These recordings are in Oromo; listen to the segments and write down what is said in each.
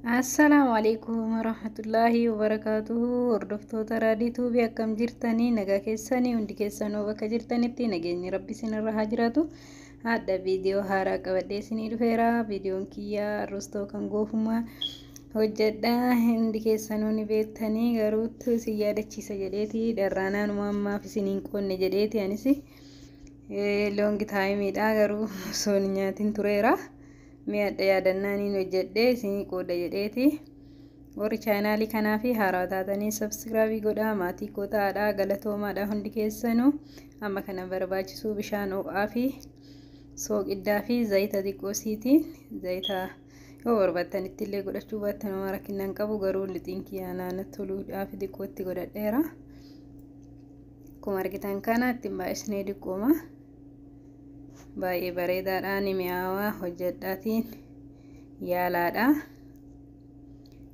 Assalamu alaikum warahmatullahi wabarakatuh. Hordoftoota raadiituu fi akkam jirtanii nagaa keessanii hundi keessanuu bakka jirtanitti nageenyi rabbi sinirra haa jiraatu. Hadda viidiyoo haaraa qabadhee isinii dhufeera. Viidiyoon kiyyaa arrostoo kan goofumaa hojjedha. Hundi keessanuu ni beektanii garuutti si yaadachiisa jedheeti dharraanaan ammaaf isiniin qoonne jedheeti anis loongi taayimiidha garuu soon nyaatiin tureera. Mi'adha yaadannaan hojjedhee isinii qooda jedheeti. Warri chaanaalii kanaa fi haaraa taatanii sabskiraaybii godhaa maatii kootaadha galatoomaadha hundi keessanuu. Amma kana barbaachisuu bishaan ho'aa fi sooqiddaa fi zayita xiqqoosiitiin zayita yoo barbaadanitti illee godhachuu baattan waan rakkinaan qabu garuu lixiin kiyyaa naannoo toluudhaaf xiqqootti godhadheera. Akkuma argitan kana ittiin baay'isnee diqqooma. Baay'ee bareedaadha ni mi'aawaa hojjedhaatiin yaalaadha.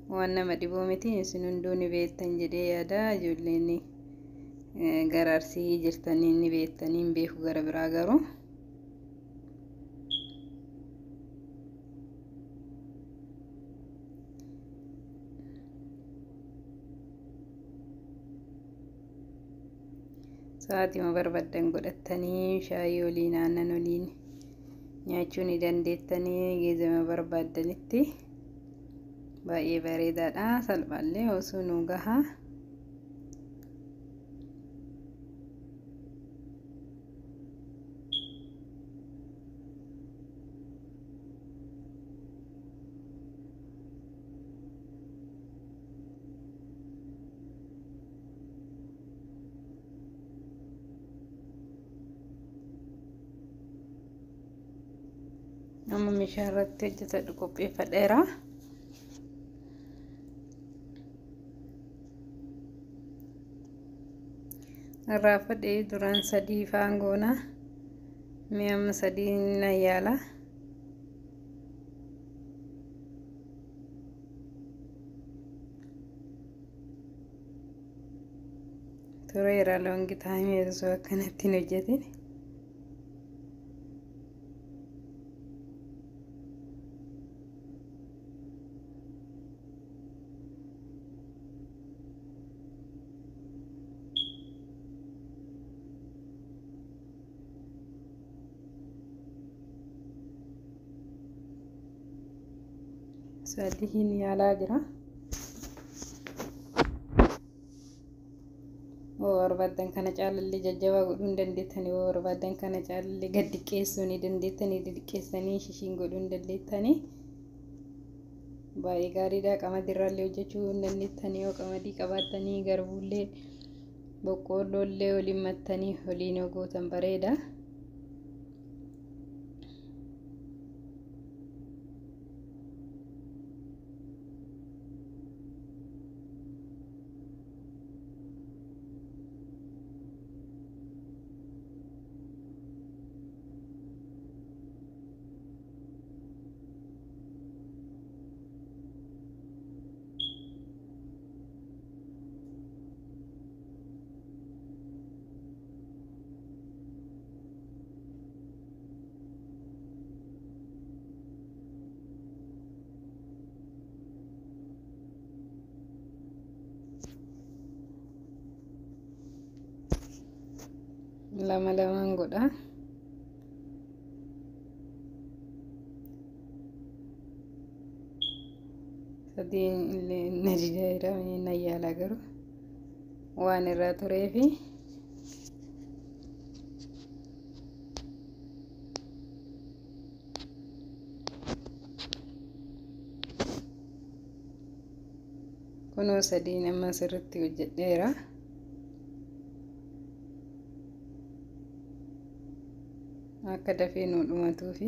Waan nama dhibuu miti isin hunduu ni beektan jedhee yaada. Ijoolleen gara Arsii jirtanii ni beektanii hin beeku gara biraa garuu. Sa'aatii barbaadan godhattanii shaayii waliin aannan waliin nyaachuu ni dandeettanii geezama barbaadanitti. Baay'ee bareedaadha salphaallee osoo nu gahaa. Amma meeshaa irratti hojjetadhu qopheeffadheera. Raafadhee duraan sadii faangoona mi'amma sadii na yaala. Tureera loongi taa'imee osoo akkanatti hin hojjetin. Sadiin yaalaa jira. Barbaadan kana caalallee jajjabaa godhuu hin dandeettanii barbaadan kana caalallee gad xiqqeessuu ni dandeettanii xiqqeessanii shishiin godhuu hin dandeettanii. Baay'ee gaariidha. Qamadii irraallee hojjechuu hin dandeettanii yoo qamadii qabaattanii garbuullee boqqoollollee waliin mattanii waliin gootan bareeda. Lama lamaan godha. Sadiin illee na dideera na yaala garuu waan irraa tureefi. Kunoo sadiin amma sirriitti hojjedheera. Akka dafee nu dhumatuufi.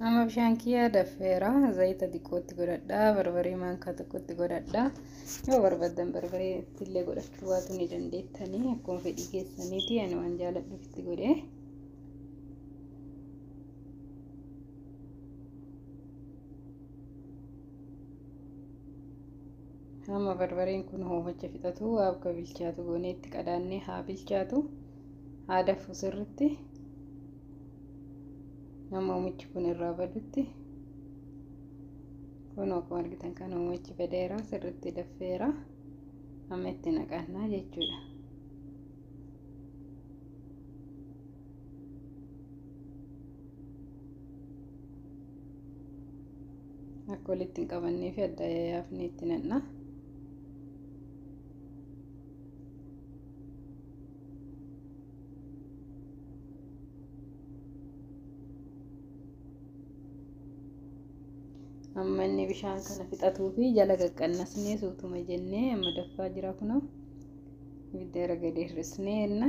Amma bishaan kiyyaa dafeera. Zayita xiqqootti godhadha. Barbaree maankaa tokkotti godhadha. Yoo barbaadan barbaree illee godhachuu baatu ni dandeettanii akkuma fedhii keessaniiti. Ani waan jaaladhuuf itti godhee. Hamma barbareen kun hoomacha fixatu akka bilchaatu gooneetti qadaannee haa bilchaatu. Haa danfu sirriitti. Hamma hoomichi kun irraa badutti. Kun akkuma argitan kan hoomichi badeera sirriitti daffeera. Amma itti naqannaa jechuudha. Akka walitti hin qabannee fi adda yaafnee itti naqna. Amma inni bishaan kana fixatuu fi jala qaqqannasnee suutuma jennee amma daffaa jira kunoo. Ibidda irra gadi hir'isnee enna.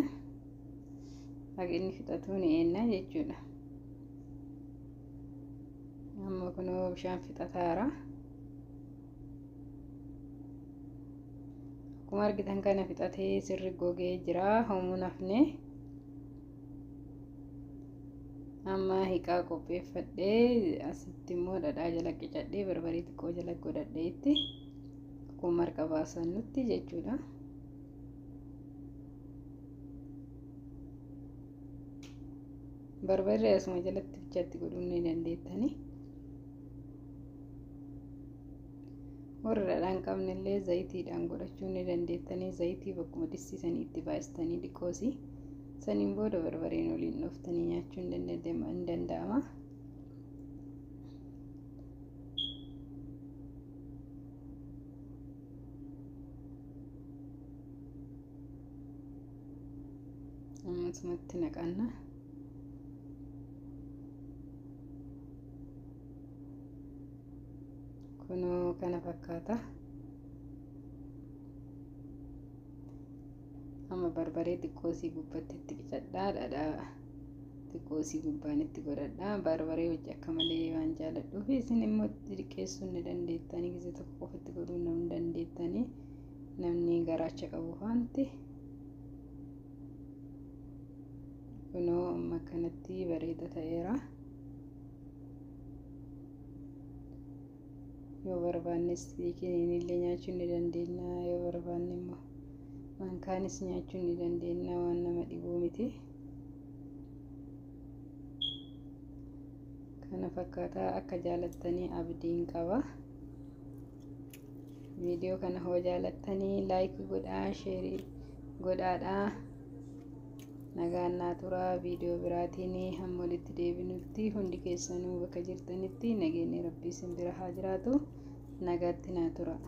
Haga inni fixatuu ni eenna jechuudha. Amma kunoo bishaan fixataara. Akkuma argitan kana fixatee sirri gogee jira. Hoomuu nafne. Amma hiikaa qopheeffadhee asitti immoo dhadhaa jala qicadhee barbarii xiqqoo jala godhadhee itti akkuma marqa baasan nutti jechuudha. Barbaree asuma jalatti bichaatti godhuu ni dandeettani. Warra dhadhaan qabnellee zayitiidhaan godhachuu ni dandeettanii. Zayitii bakkuma dhissisanii itti baay'istanii dhiqoosii. Saniin booda barbareen waliin dhooftanii nyaachuun ni danda'ama. Ammasumatti naqanna. Kunoo kana fakkaata. Amma barbaree xiqqoosii gubbaatti itti qicadhaa. Dhadhaa xiqqoosii gubbaan itti godhadhaa. Barbaree hojii akka malee waan jaaladhuuf isin immoo itti dhiqeessuu ni dandeettanii. Gisee tokko qofatti godhuu ni dandeettanii. Namni garaacha qabu waanti. Kunoo amma kanatti bareeda ta'eera. Yoo barbaannes illee nyaachuu ni dandeenya. Yoo barbaanne immoo maankaanis nyaachuu ni dandeenya. Waan nama dhibuu miti. Kana fakkaataa akka jaalattanii abdiin qaba. Viidiyoo kana hoo jaalattanii laayik godhaa, sheerii godhaadhaa. Nagaan naa turaa. Viidiyoo biraatiin hamma walitti deebinutti hundi keessanuu bakka jirtanitti nageenyi Rabbii isin bira haa jiraatu. Nagaatti naa turaa.